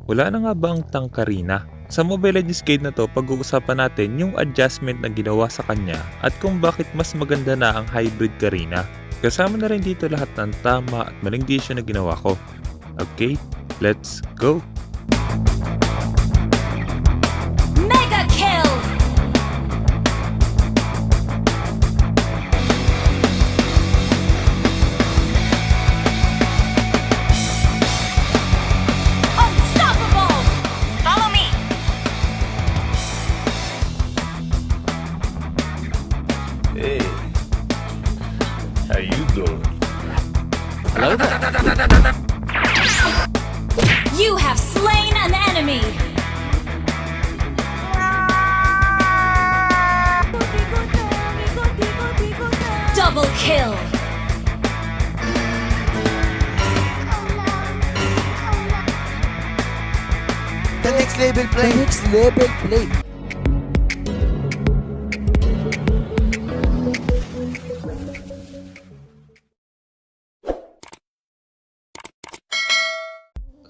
Wala na nga ba ang tank Karina? Sa Mobile Legends Guide na to, pag-uusapan natin yung adjustment na ginawa sa kanya at kung bakit mas maganda na ang Hybrid Karina. Kasama na rin dito lahat ng tama at maling desisyon na ginawa ko. Okay, let's go! Mega kill! Unstoppable! Follow me! Hey, how you doing? Hello there. You have slain an enemy! Double kill! The next level play. The next level play.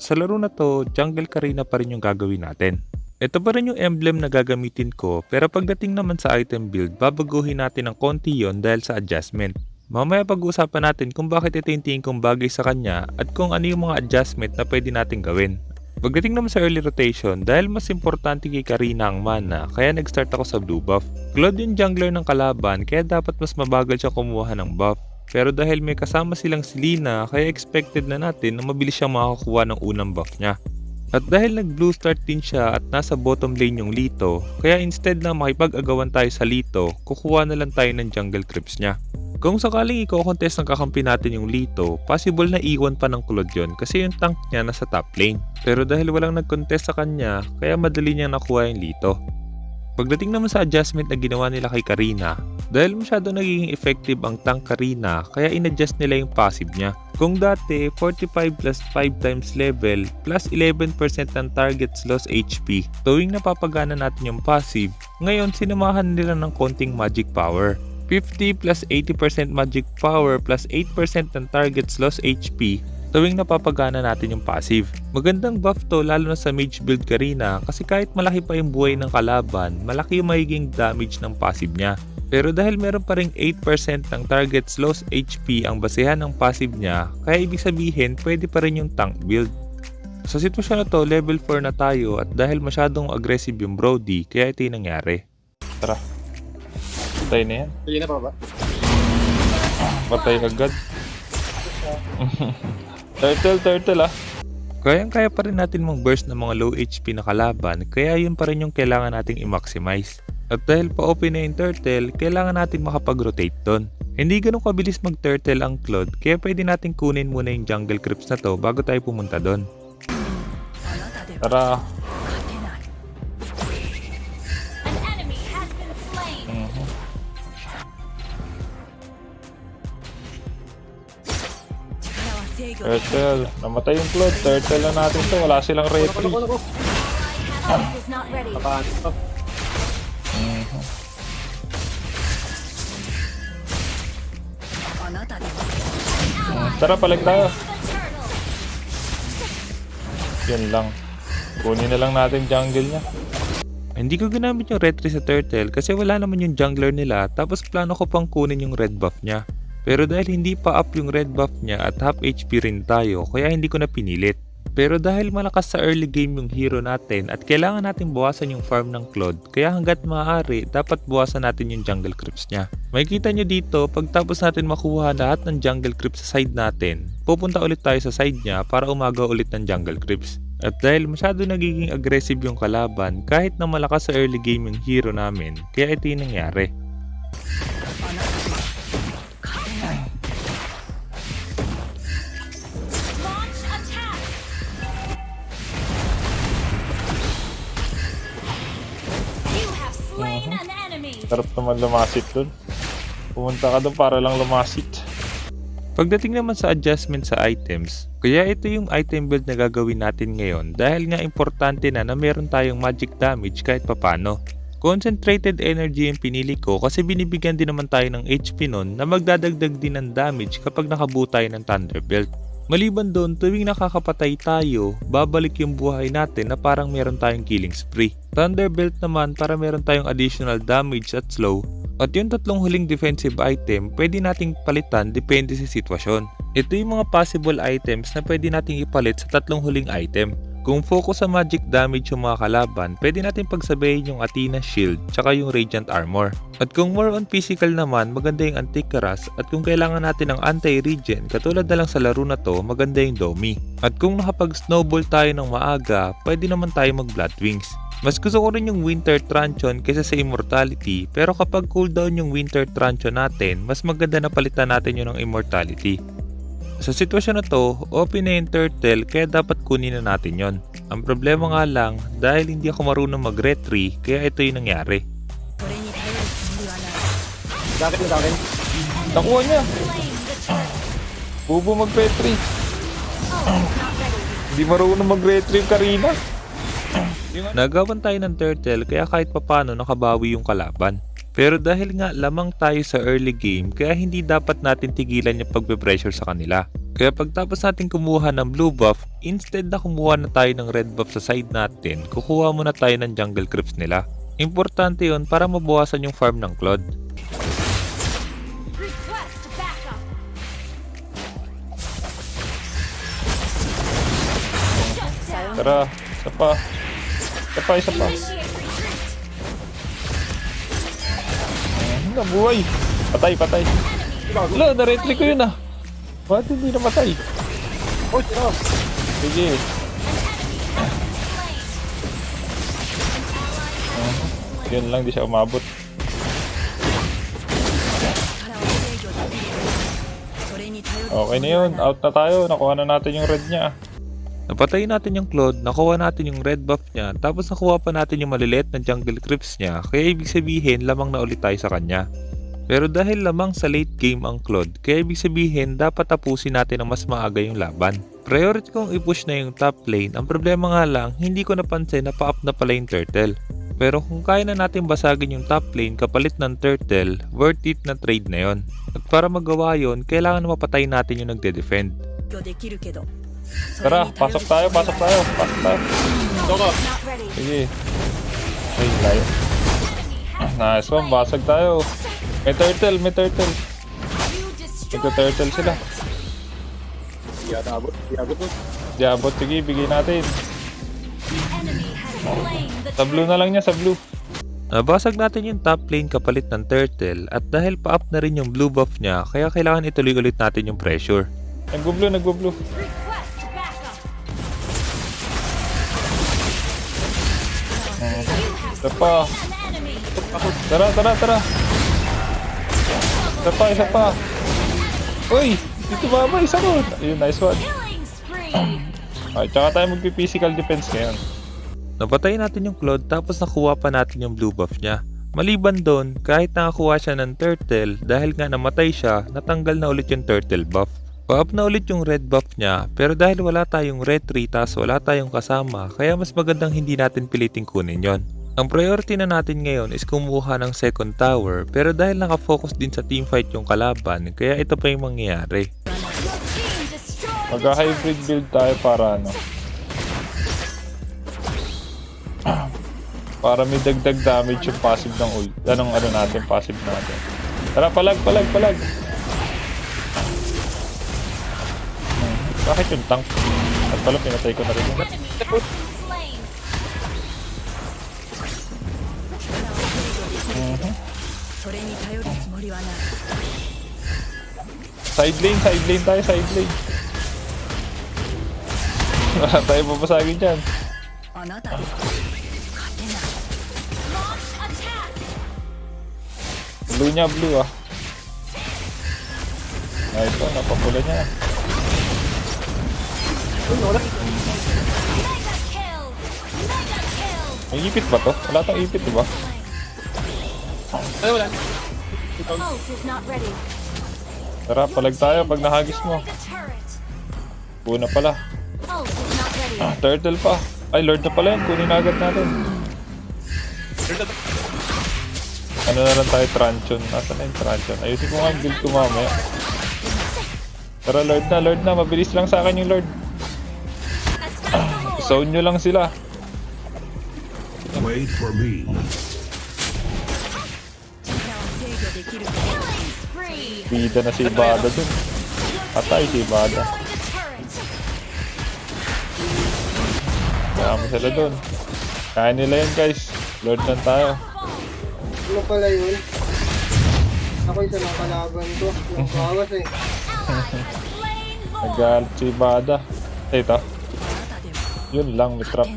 Sa laro na to, Jungle Karina pa rin yung gagawin natin. Ito pa rin yung emblem na gagamitin ko, pero pagdating naman sa item build, babaguhin natin ng konti yon dahil sa adjustment. Mamaya pag-uusapan natin kung bakit ito yung tingin kong bagay sa kanya at kung ano yung mga adjustment na pwede natin gawin. Pagdating naman sa early rotation, dahil mas importante kay Karina ang mana, kaya nag-start ako sa blue buff. Claude yung jungler ng kalaban, kaya dapat mas mabagal siya kumuha ng buff. Pero dahil may kasama silang si Lina, kaya expected na natin na mabilis siyang makakuha ng unang buff niya. At dahil nag-blue start din siya at nasa bottom lane yung Lito, kaya instead na makipag-agawan tayo sa Lito, kukuha na lang tayo ng jungle creeps niya. Kung sakaling i-contest ng kakampi natin yung Lito, possible na iwan pa ng Claude yun kasi yung tank niya nasa top lane. Pero dahil walang nag-contest sa kanya, kaya madali niyang nakuha yung Lito. Pagdating naman sa adjustment na ginawa nila kay Karina, dahil masyado nagiging effective ang tank Karina, kaya in-adjust nila yung passive niya. Kung dati 45 plus 5 times level plus 11% ng target's lost HP, tuwing napapagana natin yung passive, ngayon sinamahan nila ng konting magic power. 50 plus 80% magic power plus 8% ng target's lost HP tuwing napapagana natin yung passive. Magandang buff to lalo na sa mage build Karina kasi kahit malaki pa yung buhay ng kalaban, malaki yung magiging damage ng passive niya. Pero dahil meron pa ring 8% ng target's lost HP ang basehan ng passive niya, kaya ibig sabihin pwede pa rin yung tank build. Sa sitwasyon na to, level 4 na tayo at dahil masyadong aggressive yung Brody, kaya ito yung nangyari. Tara, patay na yan. Hindi na pa ba? Patay agad. Turtle ah. Kayang-kaya pa rin natin mag-burst ng mga low HP na kalaban, kaya yun pa rin yung kailangan nating i-maximize. At dahil pa-open na yung turtle, kailangan natin makapag-rotate doon. Hindi ganun kabilis mag-turtle ang Claude, kaya pwede natin kunin muna yung jungle creeps na to bago tayo pumunta doon. Tara! An enemy has been slain! Turtle! Namatay yung Claude, turtle lang natin to, wala silang retry. Is not ready. Papahan ito. Tara, palag tayo. Yan lang. Kunin na lang natin jungle niya. Hindi ko ginamit yung retry sa turtle kasi wala naman yung jungler nila tapos plano ko pang kunin yung red buff niya. Pero dahil hindi pa up yung red buff niya at half HP rin tayo kaya hindi ko na pinilit. Pero dahil malakas sa early game yung hero natin at kailangan natin bawasan yung farm ng Claude, kaya hanggat maaari dapat bawasan natin yung jungle creeps niya. Makikita nyo dito, pagtapos natin makuha lahat ng jungle creeps sa side natin, pupunta ulit tayo sa side niya para umagaw ulit ng jungle creeps. At dahil masyado nagiging aggressive yung kalaban kahit na malakas sa early game yung hero namin, kaya ito yung nangyari. Sarap naman lumasit dun. Pumunta ka dun para lang lumasit. Pagdating naman sa adjustment sa items, kaya ito yung item build na gagawin natin ngayon dahil nga importante na meron tayong magic damage kahit papano. Concentrated energy yung pinili ko kasi binibigyan din naman tayo ng HP nun na magdadagdag din ng damage kapag nakabuo tayo ng Thunderbelt. Maliban doon, tuwing nakakapatay tayo, babalik yung buhay natin na parang meron tayong killing spree. Thunderbelt naman para meron tayong additional damage at slow. At yung tatlong huling defensive item, pwede nating palitan depende sa sitwasyon. Ito yung mga possible items na pwede nating ipalit sa tatlong huling item. Kung focus sa magic damage yung mga kalaban, pwede natin pagsabayin yung Athena Shield tsaka yung Radiant Armor. At kung more on physical naman, maganda yung Anticaras, at kung kailangan natin ng anti-regen, katulad na lang sa laro na to, maganda yung Domi. At kung nakapag-snowball tayo ng maaga, pwede naman tayo mag-Bloodwings. Mas gusto ko rin yung Winter Truncheon kaysa sa Immortality, pero kapag cooldown yung Winter Truncheon natin, mas maganda na palitan natin yun ng Immortality. Sa sitwasyon na to, OP na yung turtle kaya dapat kunin na natin yon. Ang problema nga lang, dahil hindi ako marunong mag-retry, kaya ito yung nangyari. Nakuha niya. Bubo mag-retry. Hindi marunong mag-retry yung Karina. Nagawan tayo ng turtle kaya kahit papano nakabawi yung kalaban. Pero dahil nga lamang tayo sa early game, kaya hindi dapat natin tigilan yung pagbe-pressure sa kanila. Kaya pagtapos natin kumuha ng blue buff, instead na kumuha na tayo ng red buff sa side natin, kukuha muna tayo ng jungle creeps nila. Importante yon para mabawasan yung farm ng Claude. Request backup. Tara, isa pa. Isa pa. Initiate retreat. Nabuhay. Patay. Wala, na-retry ko yun ah. Bakit hindi namatay? Sige. Yun lang, di siya umabot. Okay na yun, out na tayo. Nakuha na natin yung red niya. Napatay natin yung Claude, nakuha natin yung red buff niya, tapos nakuha pa natin yung maliliit na jungle creeps niya, kaya ibig sabihin lamang na ulit tayo sa kanya. Pero dahil lamang sa late game ang Claude, kaya ibig sabihin dapat tapusin natin ang mas maaga yung laban. Priority kong i-push na yung top lane, ang problema nga lang, hindi ko napansin na pa-up na pala yung turtle. Pero kung kaya na natin basagin yung top lane kapalit ng turtle, worth it na trade na yon. At para magawa yon, kailangan mapatay natin yung nagde-defend. Tara, pasok tayo. Not ready. Sige. Ay, tayo. Nice one, basag tayo. May turtle. You destroy. Nagka-turtle sila. Diabot, sige, bigay natin. Enemy has slain the Sa blue na lang niya, sa blue. Nabasag natin yung top lane kapalit ng turtle, at dahil pa-up na rin yung blue buff niya, kaya kailangan ituloy ulit natin yung pressure. Nagbo-blue. request backup. Isa pa. An enemy. Tara. Isa pa. Uy, dito mama, isa ko. Ayun, nice one. Killing spree. Ay, tsaka tayo magpi-physical defense ngayon. Napatay natin yung Claude tapos nakuha pa natin yung blue buff niya. Maliban doon, kahit nakakuha siya ng turtle, dahil nga namatay siya, natanggal na ulit yung turtle buff. Pa-up na ulit yung red buff niya, pero dahil wala tayong retry tas wala tayong kasama, kaya mas magandang hindi natin piliting kunin yon. Ang priority na natin ngayon is kumuha ng second tower, pero dahil nakafocus din sa teamfight yung kalaban, kaya ito pa yung mangyayari. Team destroyed. Mag-hybrid build tayo para ano. Para may dagdag damage yung passive ng ult. Anong natin, passive natin. Tara, palag. Bakit yung tank? At pala, pinatay ko na rin yun. Enemy has been slain. Side lane tayo, side lane. Wala tayo babasagin dyan. Launch attack. Blue niya, blue ah. Ay, ito, napapula niya. Mega kill. May ipit ba to? Wala tong ipit, diba? Ult is not ready. Tara, palag tayo pag nahagis mo. Mega turret. Una pala. Ult is not ready. Turtle pa. Ay, Lord na pala yun. Kunin na agad natin. Ano na lang tayo, Truncheon. Nasaan na yung Truncheon? Ayusin ko nga yung build ko mamaya. Tara, Lord na. Mabilis lang sa akin yung Lord. Attack the Lord. Zone nyo lang sila. Wait for me. Killing spree. Bida na si Bada dun. Patay si Bada. Destroyed a turret. Kaya mo sila dun. Kaya nila yun guys. Lord lang tayo. Ano pala yun? Ako isa ng kalaban ko. Yung kawas eh. Ally has slain Lord. Nagalit si Bada. Ito. Yun lang, may trap.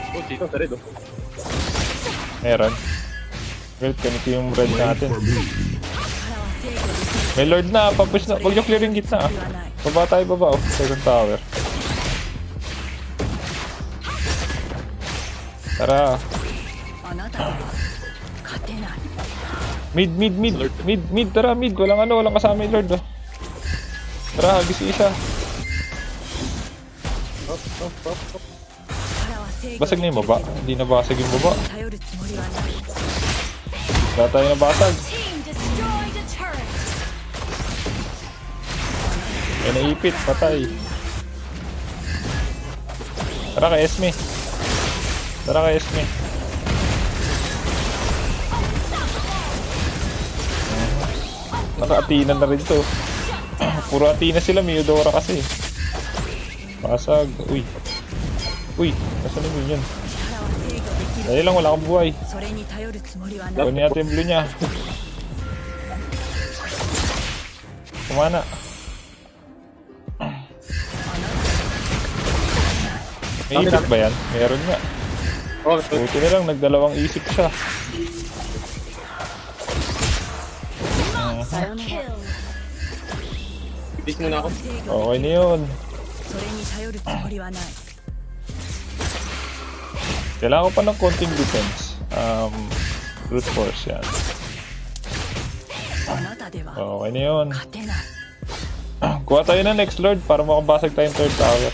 Oh, dito, sa red, oh. Meron. Wait, ganito yung red Wait natin. for me. May Lord na, papush na. Huwag nyo clear yung gitna ah. Baba tayo, baba oh. Second tower. Tara. Mid. Tara, mid. Walang kasama yung Lord oh. Tara, hagis isa. Basag na yung baba. Hindi na basag yung baba. Wala tayo nabasag. Team destroyed a turret. May naipit, patay. Tara kay Esme. Naka-Athena na rin to. Puro Athena sila, may Eudora kasi. Basag. Uy, nasa namin yun. Dahil lang, wala akong buhay. Kunin natin yung blue niya. Kumana. May ipit ba yan? Meron nga. Buti na lang, nagdalawang isip siya. Kill. Ibig muna ako. Okay na yun. Kailangan ko pa ng konting defense. Brute force yan. Okay na yun. Kuha tayo ng next lord para makabasag tayong third tower.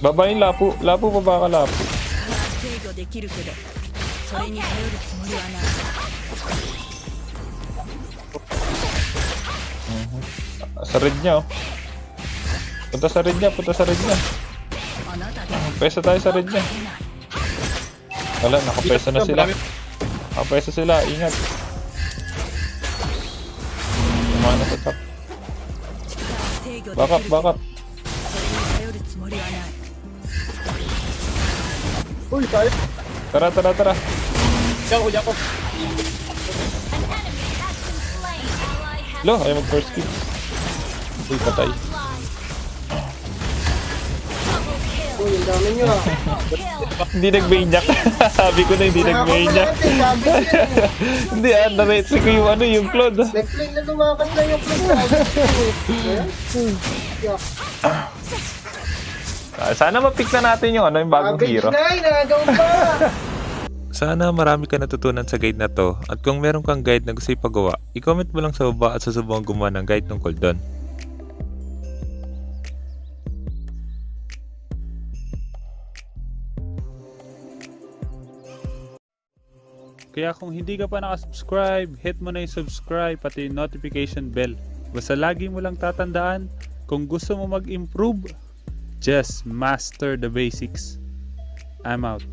Baba yung lapu. Lapu, baba ka lapu. Sa red niya oh. Punta sa red niya. Pesa tayo sa red niya. Wala, nakapesa na sila. Nakapesa sila, ingat. Kumana sa top. Back up. Uy, tayo. Tara. Diyan ko. Lo, ayaw mag first kill. Uy, patay. Uy, ang dami nyo ah. Hindi nag-maniac. Sabi ko na hindi nag-maniac. Hindi na-retry ko yung Claude. Nag-play na lumakas na yung play na. Sana ma-pick na natin yung bagong hero. Nagawin pa. Sana marami ka natutunan sa guide na to at kung meron kang guide na gusto ipagawa, i-comment mo lang sa baba at susubukang gumawa ng guide tungkol doon. Kaya kung hindi ka pa nakasubscribe, hit mo na yung subscribe pati yung notification bell. Basta lagi mo lang tatandaan, kung gusto mo mag-improve, just master the basics. I'm out.